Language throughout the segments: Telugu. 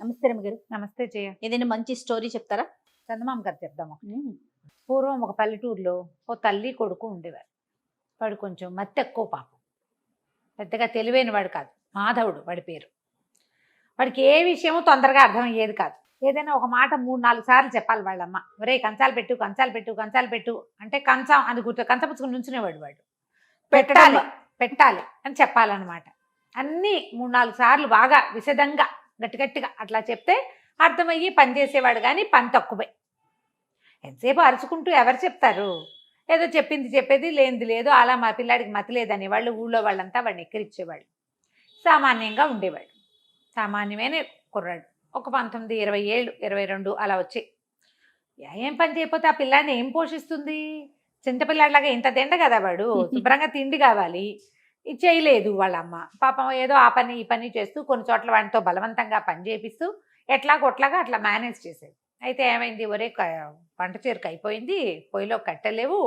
నమస్తే రమ్మగారు. నమస్తే జయ. ఏదైనా మంచి స్టోరీ చెప్తారా? చందమామ కథ చెప్దాం ఒకటి. పూర్వం ఒక పల్లెటూరులో ఓ తల్లి కొడుకు ఉండేవారు. వాడు కొంచెం మత్తు ఎక్కువ పాపం. పెద్దగా తెలివైన వాడు కాదు. మాధవుడు వాడి పేరు. వాడికి ఏ విషయమో తొందరగా అర్థమయ్యేది కాదు. ఏదైనా ఒక మాట 3-4 సార్లు చెప్పాలి వాళ్ళమ్మ. ఒరే కంచాలు పెట్టు కంచాలు పెట్టు కంచాలు పెట్టు అంటే కంచం అని గుర్తు కంచపుచ్చుకుని నుంచునేవాడు వాడు. పెట్టాలి పెట్టాలి అని చెప్పాలన్నమాట. అన్నీ 3-4 సార్లు బాగా విశదంగా గట్టిగట్టిగా అట్లా చెప్తే అర్థమయ్యి పని చేసేవాడు. కానీ పని తక్కువే. ఎంతసేపు అరుచుకుంటూ ఎవరు చెప్తారు? ఏదో చెప్పింది చెప్పేది, లేనిది లేదు. అలా మా పిల్లాడికి మతి లేదని వాళ్ళు ఊళ్ళో వాళ్ళంతా వాడిని ఎక్కిరిచ్చేవాళ్ళు. సామాన్యంగా ఉండేవాడు. సామాన్యమైన కుర్రాడు. ఒక 19, 20 ఏళ్ళు, 22 అలా వచ్చాయి. ఏం పని చేయకపోతే ఆ పిల్లాడిని ఏం పోషిస్తుంది? చింతపిల్లాడిలాగా ఇంత తిండ కదా వాడు. శుభ్రంగా తిండి కావాలి. ఇది చేయలేదు వాళ్ళమ్మ. పాపం ఏదో ఆ పని ఈ పని చేస్తూ కొన్ని చోట్ల వాడితో బలవంతంగా పని చేపిస్తూ ఎట్లాగొట్లాగా అట్లా మేనేజ్ చేసేది. అయితే ఏమైంది? ఒరే వంట చేరుకు అయిపోయింది, పొయ్యిలో కట్టెలేవు,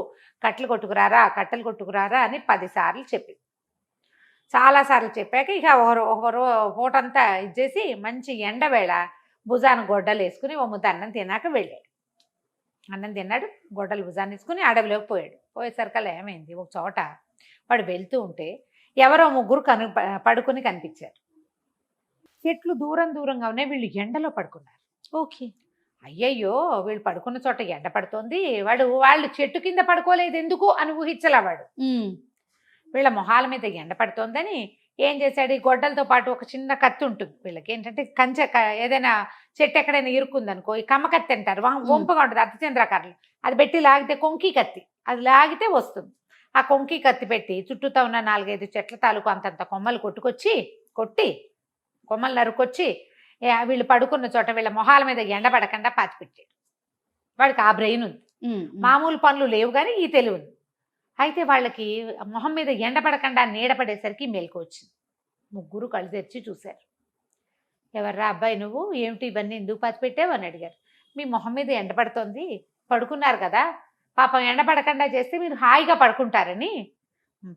కట్టెలు కొట్టుకురారా అని 10 సార్లు చెప్పింది. చాలాసార్లు చెప్పాక ఇక ఒకరు పూటంతా ఇచ్చేసి మంచి ఎండవేళ భుజాన గొడ్డలు వేసుకుని ఓ ముద్ద అన్నం తిన్నాక వెళ్ళాడు. అన్నం తిన్నాడు, గొడ్డలు భుజాన్ని వేసుకుని అడవిలోకి పోయాడు. పోయేసరికల్లా ఏమైంది? ఒక చోట వాడు వెళ్తూ ఉంటే ఎవరో ముగ్గురు పడుకుని కనిపించారు. చెట్లు దూరంగా ఉన్నాయి. వీళ్ళు ఎండలో పడుకున్నారు. ఓకే. అయ్యయ్యో వీళ్ళు పడుకున్న చోట ఎండ పడుతోంది, వాళ్ళు చెట్టు కింద పడుకోలేదు ఎందుకు అని ఊహించలా వాడు. వీళ్ళ మొహాల మీద ఎండ పడుతోందని ఏం చేశాడు? ఈ గొడ్డలతో పాటు ఒక చిన్న కత్తి ఉంటుంది వీళ్ళకి. ఏంటంటే కంచె ఏదైనా చెట్టు ఎక్కడైనా ఇరుక్కుందనుకో, ఈ కమ్మ కత్తి అంటారు, వంపుగా ఉంటుంది అర్థచంద్రాకారులు. అది పెట్టి లాగితే కొంకి కత్తి, అది లాగితే వస్తుంది. ఆ కొంకి కత్తి పెట్టి చుట్టూతో ఉన్న 4-5 చెట్ల తాలూకు అంతంత కొమ్మలు కొట్టి కొమ్మలు నరుకొచ్చి వీళ్ళు పడుకున్న చోట వీళ్ళ మొహాల మీద ఎండ పడకుండా పాతిపెట్టాడు. వాడికి ఆ బ్రెయిన్ ఉంది. మామూలు పనులు లేవు కానీ ఈ తెలివి ఉంది. అయితే వాళ్ళకి మొహం మీద ఎండ పడకుండా నీడ పడేసరికి మెలకు వచ్చింది. ముగ్గురు కళ్ళు తెరిచి చూశారు. ఎవర్రా అబ్బాయి నువ్వు? ఏమిటి ఇవన్నీ ఎందుకు పాతిపెట్టావు అని అడిగారు. మీ మొహం మీద ఎండ పడుతోంది, పడుకున్నారు కదా, పాపం ఎండ పడకుండా చేస్తే మీరు హాయిగా పడుకుంటారని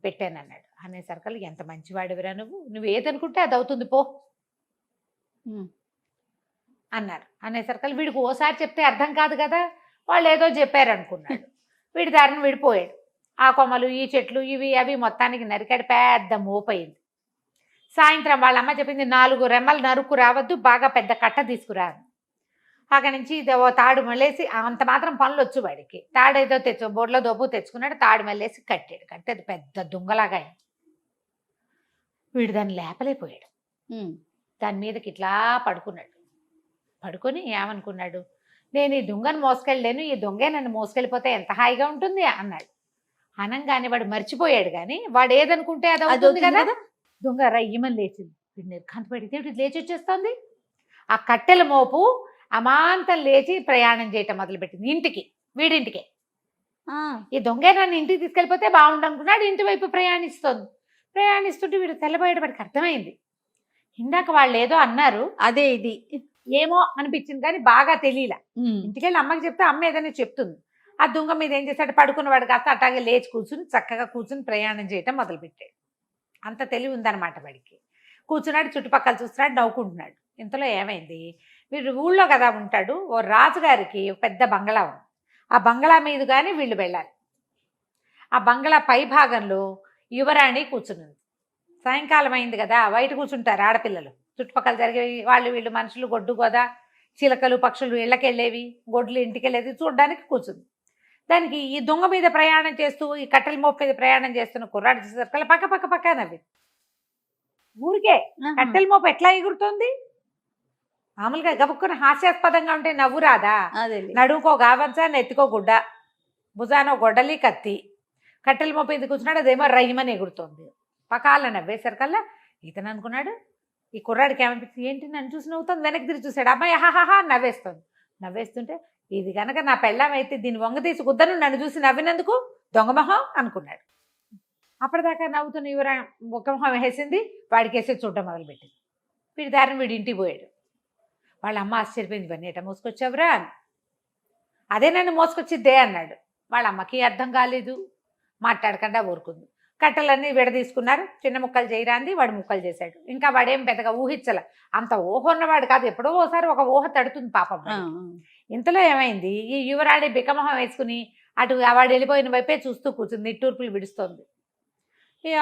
పెట్టానన్నాడు. అనేసరికలు ఎంత మంచివాడివిరా నువ్వు ఏదనుకుంటే అది అవుతుంది పో అన్నారు. అనేసరికలు వీడికి ఓసారి చెప్తే అర్థం కాదు కదా, వాళ్ళు ఏదో చెప్పారు అనుకున్నాడు. వీడి దారిని విడిపోయాడు. ఆ కొమ్మలు ఈ చెట్లు ఇవి అవి మొత్తానికి నరికాడు. పెద్ద మోపయింది. సాయంత్రం వాళ్ళమ్మ చెప్పింది 4 రెమ్మలు నరుకు రావద్దు, బాగా పెద్ద కట్ట తీసుకురాదు. అక్కడి నుంచి తాడు మళ్ళేసి అంత మాత్రం పనులు వచ్చు వాడికి. తాడు ఏదో బోర్లో దోపు తెచ్చుకున్నాడు. తాడు మళ్ళేసి కట్టాడు. కట్టేది పెద్ద దుంగలాగా అయింది. వీడు దాన్ని లేపలేకపోయాడు. దాని మీదకి ఇట్లా పడుకున్నాడు. పడుకొని ఏమనుకున్నాడు? నేను ఈ దొంగను మోసుకెళ్ళలేను, ఈ దొంగే నన్ను మోసుకెళ్ళిపోతే ఎంత హాయిగా ఉంటుంది అన్నాడు. అనంగానే వాడు మర్చిపోయాడు. కానీ వాడు ఏదనుకుంటే అది అవుతుంది కదా. దొంగ రయ్యమని లేచింది. వీడు నిర్ఘాంతపడితే లేచి వచ్చేస్తుంది. ఆ కట్టెల మోపు అమాంతం లేచి ప్రయాణం చేయటం మొదలుపెట్టింది వీడింటికే. ఈ దొంగే నన్ను ఇంటికి తీసుకెళ్ళిపోతే బాగుండనుకున్నాడు. ఇంటి వైపు ప్రయాణిస్తుంటే వీడు తెల్లబోయేట వాడికి అర్థమైంది. ఇందాక వాళ్ళు ఏదో అన్నారు, అదే ఇది ఏమో అనిపించింది కానీ బాగా తెలియలా. ఇంటికెళ్ళి అమ్మకి చెప్తే అమ్మ ఏదైనా చెప్తుంది. ఆ దొంగ మీద ఏం చేశాడు? పడుకున్నవాడు కాస్త అట్లాగే లేచి చక్కగా కూర్చుని ప్రయాణం చేయటం మొదలుపెట్టాడు. అంత తెలివి ఉందన్నమాట వాడికి. కూర్చున్నాడు, చుట్టుపక్కల చూస్తున్నాడు, నవ్వుకుంటున్నాడు. ఇంతలో ఏమైంది? వీడు ఊళ్ళో కదా ఉంటాడు. ఓ రాజుగారికి పెద్ద బంగళా ఉంది. ఆ బంగళా మీద కానీ వీళ్ళు వెళ్ళాలి. ఆ బంగళా పై భాగంలో యువరాణి కూర్చున్నది. సాయంకాలం అయింది కదా, బయట కూర్చుంటారు ఆడపిల్లలు. చుట్టుపక్కల జరిగేవి వీళ్ళు మనుషులు, గొడ్డు గోదా, చిలకలు పక్షులు ఇళ్ళకెళ్ళేవి, గొడ్లు ఇంటికెళ్ళేది చూడడానికి కూర్చుంది. దానికి ఈ దొంగ మీద ప్రయాణం చేస్తూ ఈ కట్టెల మోపు మీద ప్రయాణం చేస్తున్న కుర్రాడు చూసేసరికి పక్క నవ్వి. ఊరికే కట్టెల మోపు ఎట్లా ఎగురుతోంది? మామూలుగా గబుక్కున హాస్యాస్పదంగా ఉంటే నవ్వు రాదా? నడుముకో గావంచ, నెత్తికో గుడ్డ, భుజానో గొడ్డలి కత్తి, కట్టెల మోపు ఎందుకు కూర్చున్నాడు, అదేమో రయ్యమని ఎగురుతోంది. పకాల నవ్వేసరికల్లా ఇతను అనుకున్నాడు, ఈ కుర్రాడికి ఏమనిపించింది? ఏంటి నన్ను చూసి నవ్వుతుంది. వెనక్కి తిరిగి చూశాడు. అమ్మాయి హాహాహా నవ్వేస్తుంటే ఇది కనుక నా పెళ్ళాం అయితే దీన్ని వంగ తీసి కుద్దను నన్ను చూసి నవ్వినందుకు దొంగమొహం అనుకున్నాడు. అప్పటిదాకా నవ్వుతున్న యువరా ఒక మొహం వేసింది, వాడికేసే చూడటం మొదలుపెట్టింది. వీడి దారిని వీడి ఇంటికి పోయాడు. వాళ్ళ అమ్మ ఆశ్చర్యపోయింది. ఇవన్నీ ఎట మోసుకొచ్చావురా అని. అదే నన్ను మోసుకొచ్చిద్దే అన్నాడు. వాళ్ళ అమ్మకి అర్థం కాలేదు, మాట్లాడకుండా ఊరుకుంది. కట్టెలన్నీ విడదీసుకున్నారు. చిన్న ముక్కలు చేయరాంది వాడు ముక్కలు చేశాడు. ఇంకా వాడేం పెద్దగా ఊహించల. అంత ఊహ ఉన్నవాడు కాదు. ఎప్పుడో ఓసారి ఒక ఊహ తడుతుంది పాపం వాడికి. ఇంతలో ఏమైంది, ఈ యువరాణి బికమొహం వేసుకుని అటు వాడు వెళ్ళిపోయిన వైపే చూస్తూ కూర్చుంది. నిట్టూర్పులు విడుస్తోంది. ఇక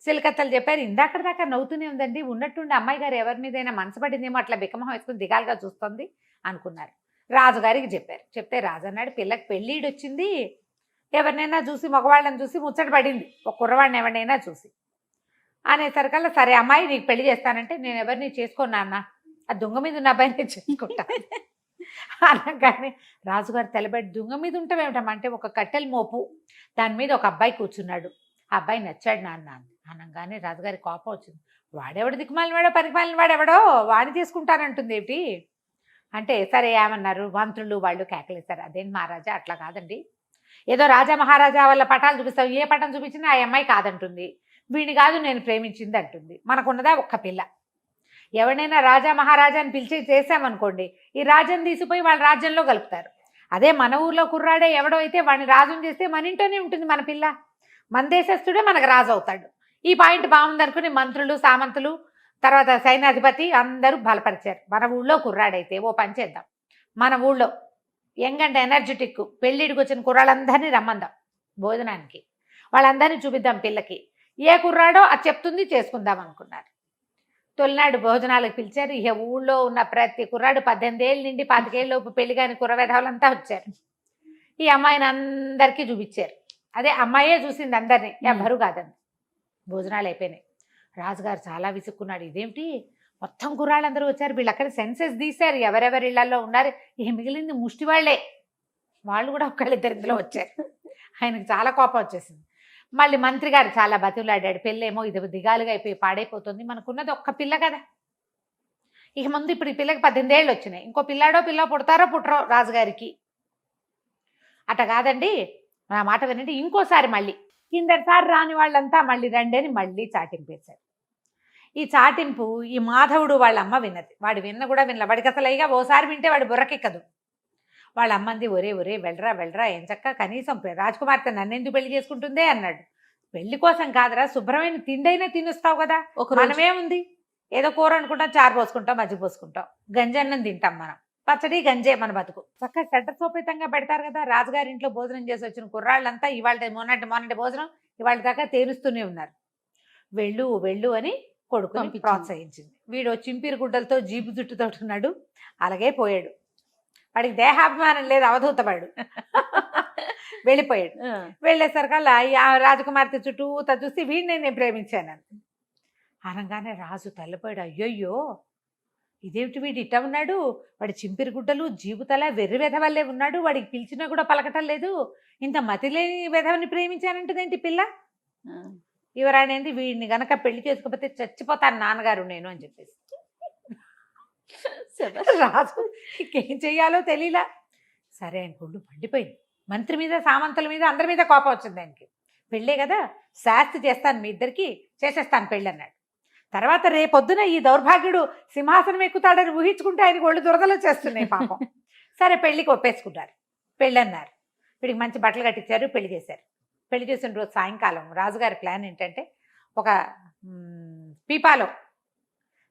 చిలకత్తలు చెప్పారు, ఇందాక దాకా నవ్వుతూనే ఉందండి, ఉన్నట్టుండి అమ్మాయి గారు ఎవరి మీదైనా మనసు పడిందేమో అట్లా బికమొహం వేసుకుని దిగాలుగా చూస్తుంది అనుకున్నారు. రాజుగారికి చెప్పారు. చెప్తే రాజు అన్నాడు, పిల్లకి పెళ్ళిడు వచ్చింది, ఎవరినైనా చూసి మగవాళ్ళని చూసి ముచ్చట పడింది, ఒక కుర్రవాడిని ఎవరినైనా చూసి అనేసరికల్లా, సరే అమ్మాయి నీకు పెళ్లి చేస్తానంటే నేను ఎవరిని చేసుకోను నాన్న, ఆ దొంగ మీద ఉన్న అబ్బాయిని చేసుకుంటా అనగానే రాజుగారు తెలబెట్టి, దొంగ మీద ఉంటావేమిటమ్మా అంటే, ఒక కట్టెల మోపు దాని మీద ఒక అబ్బాయి కూర్చున్నాడు, ఆ అబ్బాయి నచ్చాడు నాన్న అనగానే రాజుగారి కోపం వచ్చింది. వాడెవడు దిక్కుమాలిన వాడో పనికిమాలిన వాడెవడో వాడిని తీసుకుంటానంటుంది ఏమిటి అంటే, సరే ఏమన్నారు మంత్రులు వాళ్ళు కేకలేశారు. అదేంటి మహారాజా అట్లా కాదండి, ఏదో రాజా మహారాజా వాళ్ళ పటాలు చూపిస్తావు, ఏ పటం చూపించినా ఆ అమ్మాయి కాదంటుంది, వీడిని కాదు నేను ప్రేమించింది అంటుంది. మనకున్నదా ఒక్క పిల్ల, ఎవరినైనా రాజా మహారాజా అని పిలిచి చేసామనుకోండి, ఈ రాజ్యం తీసిపోయి వాళ్ళ రాజ్యంలో కలుపుతారు. అదే మన ఊర్లో కుర్రాడే ఎవడో అయితే వాడిని రాజుని చేస్తే మన ఇంట్లోనే ఉంటుంది మన పిల్ల, మన దేశస్తుడే మనకు రాజు అవుతాడు. ఈ పాయింట్ బాగుందనుకుని మంత్రులు సామంతులు తర్వాత సైన్యాధిపతి అందరూ బలపరిచారు. మన ఊళ్ళో కుర్రాడైతే ఓ పని చేద్దాం, మన ఊళ్ళో యంగ్ అండ్ ఎనర్జెటిక్ పెళ్ళిడికి వచ్చిన కుర్రాళ్ళందరినీ రమ్మందాం భోజనానికి, వాళ్ళందరినీ చూపిద్దాం పిల్లకి, ఏ కుర్రాడో అది చెప్తుంది చేసుకుందాం అనుకున్నారు. తొలినాడు భోజనాలకు పిలిచారు. ఇక ఊళ్ళో ఉన్న ప్రతి కుర్రాడు 18 ఏళ్ళ నుండి 25 ఏళ్ళ లోపు పెళ్లి కాని కుర్రవేధవులంతా వచ్చారు. ఈ అమ్మాయిని అందరికీ చూపించారు. అదే అమ్మాయే చూసింది అందరినీ, ఎవ్వరూ కాదండి. భోజనాలు అయిపోయినాయి. రాజుగారు చాలా విసుక్కున్నాడు, ఇదేమిటి మొత్తం కుర్రాళ్ళందరూ వచ్చారు, వీళ్ళు అక్కడ సెన్సెస్ తీశారు ఎవరెవరి ఇళ్లలో ఉన్నారు, ఇక మిగిలింది ముష్టి వాళ్ళే, వాళ్ళు కూడా ఒకళ్ళిద్దరిలో వచ్చారు. ఆయనకు చాలా కోపం వచ్చేసింది. మళ్ళీ మంత్రి గారు చాలా బతులాడాడు, పెళ్ళేమో ఇది దిగాలుగా అయిపోయి పాడైపోతుంది, మనకున్నది ఒక్క పిల్ల కదా, ఇక ముందు ఇప్పుడు ఈ పిల్లకి 18 ఏళ్ళు వచ్చినాయి, ఇంకో పిల్లాడో పిల్ల పుడతారో పుట్టరో రాజుగారికి, అట కాదండి నా మాట వినండి, ఇంకోసారి మళ్ళీ కిందటిసారి రాని వాళ్ళంతా మళ్ళీ రండి అని మళ్ళీ చాటింపు వేశారు. ఈ చాటింపు ఈ మాధవుడు వాళ్ళ అమ్మ విన్నది. వాడు విన్న కూడా వినలే, వాడికి అసలు అయ్యా ఓసారి వింటే వాడు బుర్రకెక్కదు. వాళ్ళ అమ్మంది, ఒరే ఒరే వెళ్ళరా వెళ్ళరా, ఏం చక్క కనీసం రాజకుమార్తె నన్నెందుకు పెళ్లి చేసుకుంటుందే అన్నాడు. పెళ్లి కోసం కాదురా, శుభ్రమైన తిండైనా తినిస్తావు కదా, మనమేముంది ఏదో కూర అనుకుంటాం, చారు పోసుకుంటాం, మజ్జిగ పోసుకుంటాం, గంజన్నం తింటాం, మనం పచ్చడి గంజే మన బతుకు, చక్కగా చట్టసోపేతంగా పెడతారు కదా. రాజుగారింట్లో భోజనం చేసి వచ్చిన కుర్రాళ్ళంతా ఇవాళ మొన్నటి భోజనం ఇవాళ దాకా తేరుస్తూనే ఉన్నారు. వెళ్ళు వెళ్ళు అని కొడుకుని ప్రోత్సహించింది. వీడు చింపిరి గుడ్డలతో జీబు జుట్టుతో ఉన్నాడు, అలాగే పోయాడు. వాడికి దేహాభిమానం లేదు, అవధూతవాడు. వెళ్ళిపోయాడు. వెళ్ళేసరికల్లా ఆ రాజకుమార్తె చుట్టూ చూసి వీడిని నేను ప్రేమించాను అనగానే రాజు తల్లిపోయాడు. అయ్యోయ్యో ఇదేమిటి వీడు ఇట్ట ఉన్నాడు, వాడి చింపిరి గుడ్డలు జీబుతల వెర్రి వెధవల్లే ఉన్నాడు, వాడికి పిలిచినా కూడా పలకటం లేదు, ఇంత మతిలేని వెధవని ప్రేమించానంటదేంటి పిల్ల. యువరాణి ఏంది, వీడిని గనక పెళ్లి చేసుకోకపోతే చచ్చిపోతాను నాన్నగారు నేను అని చెప్పేసి. రాజు ఇంకేం చెయ్యాలో తెలియలా. సరే ఆయన గుండు మండిపోయింది. మంత్రి మీద సామంతుల మీద అందరి మీద కోపం వచ్చింది ఆయనకి. పెళ్ళే కదా, శాస్తి చేస్తాను మీ ఇద్దరికి, చేసేస్తాను పెళ్ళి అన్నాడు. తర్వాత రేపొద్దున ఈ దౌర్భాగ్యుడు సింహాసనం ఎక్కుతాడని ఊహించుకుంటే ఆయనకు ఒళ్ళు దురదలు చేస్తున్నాయి పాపం. సరే పెళ్ళికి ఒప్పేసుకుంటారు, పెళ్ళి అన్నారు. వీడికి మంచి బట్టలు కట్టించారు, పెళ్లి చేశారు. పెళ్లి చేసిన రోజు సాయంకాలం రాజుగారి ప్లాన్ ఏంటంటే, ఒక పీపాలో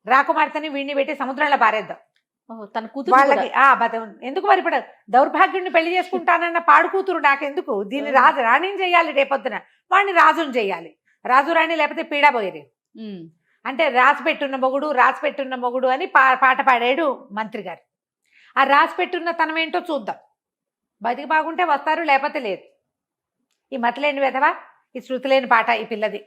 రాకుమార్తెని వీడిని పెట్టి సముద్రంలో పారేద్దాం, తన కూతురు వాళ్ళకి ఎందుకు మరి ఇప్పుడు దౌర్భాగ్యుడిని పెళ్లి చేసుకుంటానన్న పాడు కూతురు నాకెందుకు, దీన్ని రాణిని చేయాలి, రేపొద్దున వాడిని రాజుని చేయాలి, రాజు రాణి లేకపోతే పీడా పోయేది అంటే రాసి పెట్టున్న మొగుడు అని పాట పాడాడు మంత్రి గారు. ఆ రాసి పెట్టున్న తనమేంటో చూద్దాం, బతికి బాగుంటే వస్తారు లేకపోతే లేదు, ఈ మతలేని వెధవా, ఈ శృతి లేని పాట ఈ పిల్లది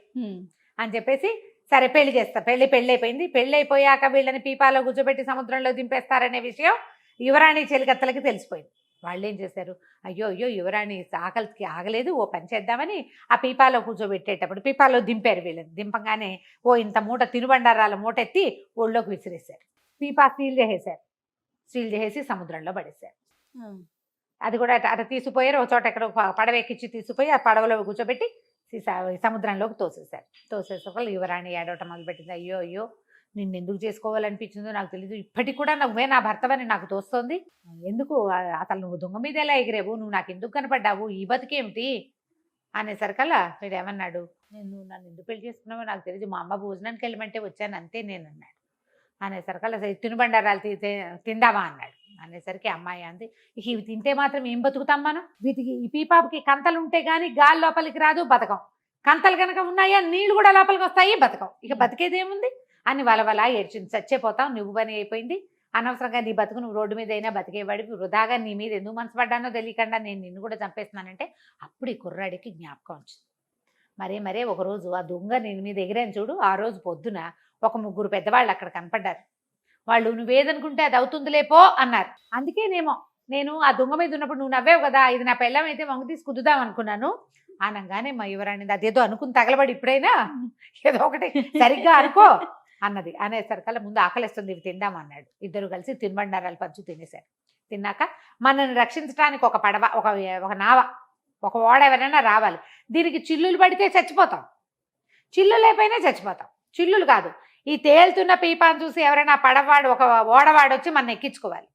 అని చెప్పేసి సరే పెళ్లి చేస్తా. పెళ్లి అయిపోయింది. పెళ్లి అయిపోయాక వీళ్ళని పీపాలో కూర్చోబెట్టి సముద్రంలో దింపేస్తారనే విషయం యువరాణి చెలికత్తలకి తెలిసిపోయింది. వాళ్ళు ఏం చేశారు, అయ్యో అయ్యో యువరాణి ఆకలికి ఆగలేదు, ఓ పని చేద్దామని ఆ పీపాలో కూర్చోబెట్టేటప్పుడు పీపాలో దింపారు. వీళ్ళని దింపగానే ఓ ఇంత మూట తినుబండారాల మూట ఎత్తి ఒళ్ళోకి విసిరేశారు. పీపా సీల్ చేసేసి సముద్రంలో పడేశారు. అది కూడా అటు తీసుకుపోయారు, ఒక చోట ఎక్కడ పడవ ఎక్కించి తీసుకుపోయి ఆ పడవలో కూర్చోబెట్టి సముద్రంలోకి తోసేసారు. యువరాణి ఏడవటం మొదలుపెట్టింది. అయ్యో అయ్యో నిన్ను ఎందుకు చేసుకోవాలనిపించిందో నాకు తెలీదు, ఇప్పటికి కూడా నువ్వే నా భర్తవని నాకు తోస్తోంది, ఎందుకు అసలు నువ్వు దొంగ మీద ఎలా ఎగిరేవు, నువ్వు నాకు ఎందుకు కనపడ్డావు, ఈ బతికేమిటి అనేసరికల్లా వీడు ఏమన్నాడు, నేను నన్ను ఎందుకు పెళ్లి చేసుకున్నావో నాకు తెలియదు, మా అమ్మ భోజనానికి వెళ్ళమంటే వచ్చాను అంతే నేను అన్నాడు. అనేసరికల్లా సరే తినుబండారాలు తిందామా అన్నాడు. అనేసరికి అమ్మాయి అంది, ఇక ఇవి తింటే మాత్రం ఏం బతుకుతాం మనం, వీటికి ఈ పీపాపుకి కంతలు ఉంటే గానీ గాలి లోపలికి రాదు, బతకం. కంతలు కనుక ఉన్నాయా నీళ్లు కూడా లోపలికి వస్తాయి, బతకం. ఇక బతికేదేముంది అని వలవలా ఏడ్చింది. చచ్చిపోతాం, నువ్వు పని అయిపోయింది, అనవసరంగా నీ బతుకు నువ్వు రోడ్డు మీద అయినా బతికేవాడివి, వృధాగా నీ మీద ఎందుకు మనసు పడ్డానో తెలియకుండా నేను నిన్ను కూడా చంపేస్తున్నానంటే అప్పుడు ఈ కుర్రాడికి జ్ఞాపకం వచ్చింది. మరే ఒకరోజు ఆ దొంగ నేను మీద ఎగిరాను చూడు, ఆ రోజు పొద్దున ఒక 3 పెద్దవాళ్ళు అక్కడ కనపడ్డారు. వాళ్ళు నువ్వేదనుకుంటే అది అవుతుందిలే పో అన్నారు. అందుకేనేమో నేను ఆ దొంగ మీద ఉన్నప్పుడు నువ్వు నవ్వేవు కదా, ఇది నా పెళ్ళం అయితే వంగ తీసి కుద్దుదాం అనుకున్నాను అనగానే మా యువరాణి అదేదో అనుకుని తగలబడి ఇప్పుడైనా ఏదో ఒకటి సరిగ్గా అనుకో అన్నది. అనేసరికల్లా ముందు ఆకలిస్తుంది ఇవి తిందాం అన్నాడు. ఇద్దరు కలిసి తినుబండారాలు పంచు తినేశారు. తిన్నాక మనల్ని రక్షించడానికి ఒక పడవ, ఒక నావ, ఒక ఓడ ఎవరైనా రావాలి. దీనికి చిల్లులు పడితే చచ్చిపోతాం, చిల్లు లేకపోయినా చచ్చిపోతాం. చిల్లులు కాదు, ఈ తేలుతున్న పీపాను చూసి ఎవరైనా పడవాడు ఒక ఓడవాడు వచ్చి మన ఎక్కించుకోవాలి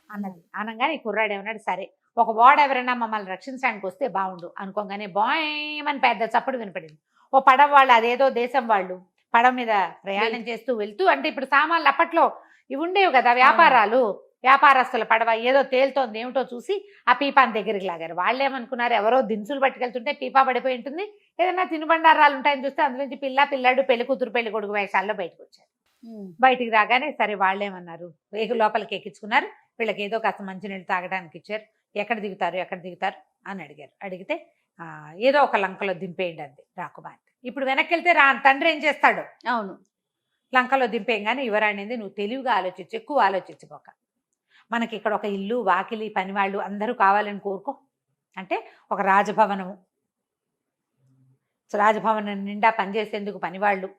అన్నది. అనగానే ఈ కుర్రాడు ఏమన్నాడు, సరే ఒక ఓడ ఎవరైనా మమ్మల్ని రక్షించడానికి వస్తే బాగుండు అనుకోగానే బాయమని పెద్ద చప్పుడు వినపడింది. ఓ పడవ వాళ్ళు, అదేదో దేశం వాళ్ళు పడవ మీద ప్రయాణం చేస్తూ వెళ్తూ, అంటే ఇప్పుడు సామాన్లు అప్పట్లో ఇవి ఉండేవి కదా వ్యాపారాలు, వ్యాపారస్తుల పడవ ఏదో తేలుతోంది ఏమిటో చూసి ఆ పీపాని దగ్గరికి లాగారు. వాళ్ళు ఏమనుకున్నారు, ఎవరో దినుసులు పట్టుకెళ్తుంటే పీపా పడిపోయి ఉంటుంది, ఏదైనా తినుబండారాలు ఉంటాయని చూస్తే అందులోంచి పిల్లాడు పెళ్లి కూతురు పెళ్లి కొడుకు వేషాల్లో బయటకు వచ్చారు. బయటికి రాగానే సరే వాళ్ళేమన్నారు, వేగు లోపలికి ఎక్కించుకున్నారు. వీళ్ళకి ఏదో కాస్త మంచినీళ్ళు తాగడానికి ఇచ్చారు. ఎక్కడ దిగుతారు అని అడిగారు. అడిగితే ఏదో ఒక లంకలో దింపేయండి అంది రాకుమార్తె. ఇప్పుడు వెనక్కి వెళ్తే తండ్రి ఏం చేస్తాడు, అవును లంకలో దింపేయంగానే యువరాణింది, నువ్వు తెలివిగా ఆలోచించి ఎక్కువ ఆలోచించుకోక, మనకి ఇక్కడ ఒక ఇల్లు వాకిలి పనివాళ్ళు అందరూ కావాలని కోరుకో. అంటే ఒక రాజభవనం నిండా పనిచేసేందుకు పనివాళ్ళు,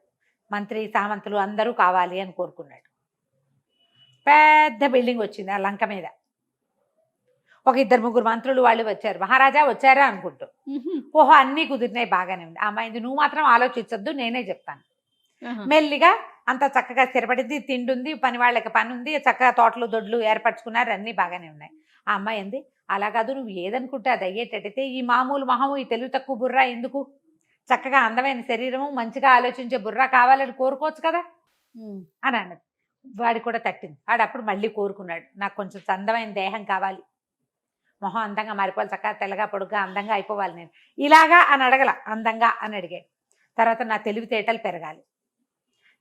మంత్రి సామంతులు అందరూ కావాలి అని కోరుకున్నాడు. పెద్ద బిల్డింగ్ వచ్చింది ఆ లంక మీద. ఒక 2-3 మంత్రులు వాళ్ళు వచ్చారు. మహారాజా వచ్చారా అనుకుంటూ, ఓహో అన్నీ కుదిరినాయి, బాగానే ఉంది. అమ్మాయింది, నువ్వు మాత్రం ఆలోచించొద్దు, నేనే చెప్తాను. మెల్లిగా అంత చక్కగా స్థిరపడింది, తిండుంది, పని వాళ్ళకి పని ఉంది, చక్కగా తోటలు దొడ్లు ఏర్పరచుకున్నారు, అన్నీ బాగానే ఉన్నాయి. ఆ అమ్మాయి అంది, అలా కాదు, నువ్వు ఏదనుకుంటే అది అయ్యేటట్టయితే ఈ మామూలు మొహము, ఈ తెలివి తక్కువ బుర్ర ఎందుకు, చక్కగా అందమైన శరీరము, మంచిగా ఆలోచించే బుర్ర కావాలని కోరుకోవచ్చు కదా అని అన్నది. వాడి కూడా తట్టింది. వాడు అప్పుడు మళ్ళీ కోరుకున్నాడు, నాకు కొంచెం అందమైన దేహం కావాలి, మొహం అందంగా మారిపోవాలి, చక్కగా తెల్లగా పొడుగ్గా అందంగా అయిపోవాలి, నేను ఇలాగా అని అడగల, అందంగా అని అడిగాడు. తర్వాత నా తెలివితేటలు పెరగాలి,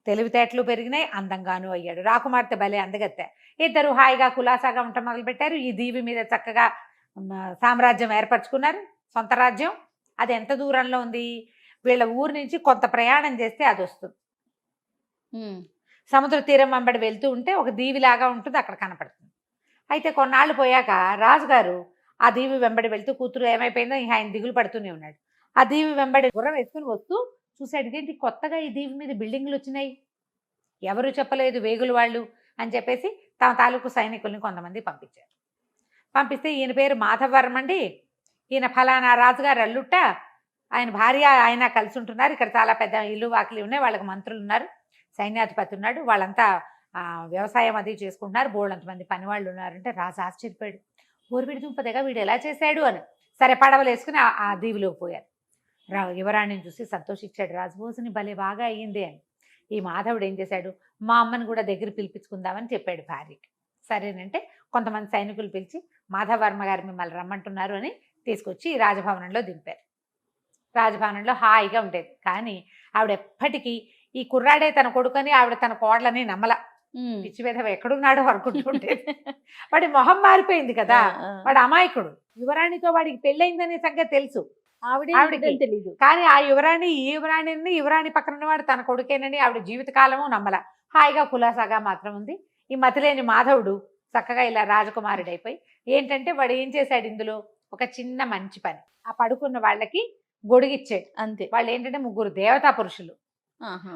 తెలివితేటలు పెరిగినాయి, అందంగాను అయ్యాడు. రాకుమార్తె భలే అందగత్తె. ఇద్దరు హాయిగా కులాసాగా ఉండటం మొదలుపెట్టారు. ఈ దీవి మీద చక్కగా సామ్రాజ్యం ఏర్పరచుకున్నారు, సొంత రాజ్యం. అది ఎంత దూరంలో ఉంది, వీళ్ళ ఊరు నుంచి కొంత ప్రయాణం చేస్తే అది వస్తుంది. సముద్ర తీరం వెంబడి వెళ్తూ ఉంటే ఒక దీవిలాగా ఉంటుంది, అక్కడ కనపడుతుంది. అయితే కొన్నాళ్ళు పోయాక రాజుగారు ఆ దీవి వెంబడి వెళ్తూ, కూతురు ఏమైపోయిందో ఆయన దిగులు పడుతూనే ఉన్నాడు. ఆ దీవి వెంబడి గుర్రం వేసుకుని వస్తూ చూశాడు, ఇదేంటి కొత్తగా ఈ దీవి మీద బిల్డింగ్లు వచ్చినాయి, ఎవరు చెప్పలేదు వేగులు వాళ్ళు అని చెప్పేసి తమ తాలూకు సైనికుల్ని కొంతమంది పంపించారు. పంపిస్తే ఈయన పేరు మాధవవర్మ అండి, ఈయన ఫలానా రాజుగారు అల్లుట్ట, ఆయన భార్య ఆయన కలిసి ఉంటున్నారు, ఇక్కడ చాలా పెద్ద ఇల్లు వాకిలి ఉన్నాయి, వాళ్ళకి మంత్రులు ఉన్నారు, సైన్యాధిపతి ఉన్నాడు, వాళ్ళంతా వ్యవసాయం అది చేసుకుంటున్నారు, బోళ్ళంతమంది పని వాళ్ళు ఉన్నారంటే రాజు ఆశ్చర్యపోయాడు. ఊరిపిడి దుంపదగా వీడు ఎలా చేశాడు అని. సరే పడవలు వేసుకుని ఆ దీవిలోకి పోయారు. యువరాణిని చూసి సంతోషించాడు రాజు, భోజని భలే బాగా అయ్యింది అని. ఈ మాధవుడు ఏం చేశాడు, మా అమ్మని కూడా దగ్గర పిలిపించుకుందామని చెప్పాడు భార్యకి. సరేనంటే కొంతమంది సైనికులు పిలిచి మాధవవర్మ గారు మిమ్మల్ని రమ్మంటున్నారు అని తీసుకొచ్చి రాజభవనంలో దింపారు. రాజభవనంలో హాయిగా ఉండేది. కానీ ఆవిడ ఎప్పటికీ ఈ కుర్రాడే తన కొడుకని ఆవిడ తన కోడలని నమ్మల. పిచ్చి మీద ఎక్కడున్నాడో అనుకుంటుంటే వాడి మొహం మారిపోయింది కదా, వాడు అమాయకుడు. యువరాణితో వాడికి పెళ్ళయిందనే సంగతి తెలుసు, ఆవిడకి తెలియదు. కానీ ఆ యువరాణి పక్కన ఉన్నవాడు తన కొడుకేనని ఆవిడ జీవితకాలము నమ్మల. హాయిగా కులాసాగా మాత్రం ఉంది. ఈ మతిలేని మాధవుడు చక్కగా ఇలా రాజకుమారుడైపోయి ఏంటంటే వాడు ఏం చేశాడు, ఇందులో ఒక చిన్న మంచి పని, ఆ పడుకున్న వాళ్ళకి గొడుగిచ్చాడు అంతే. వాళ్ళు ఏంటంటే 3 దేవతా పురుషులు.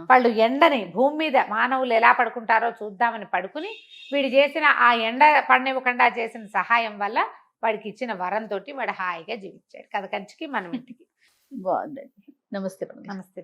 వాళ్ళు ఎండని భూమి మీద మానవులు ఎలా పడుకుంటారో చూద్దామని పడుకుని వీడు చేసిన ఆ ఎండ పడనివ్వకుండా చేసిన సహాయం వల్ల వాడికి ఇచ్చిన వరంతో వాడు హాయిగా జీవించాడు. కథ కంచికి మనం ఇంటికి. బాగుందండి. నమస్తే. నమస్తే.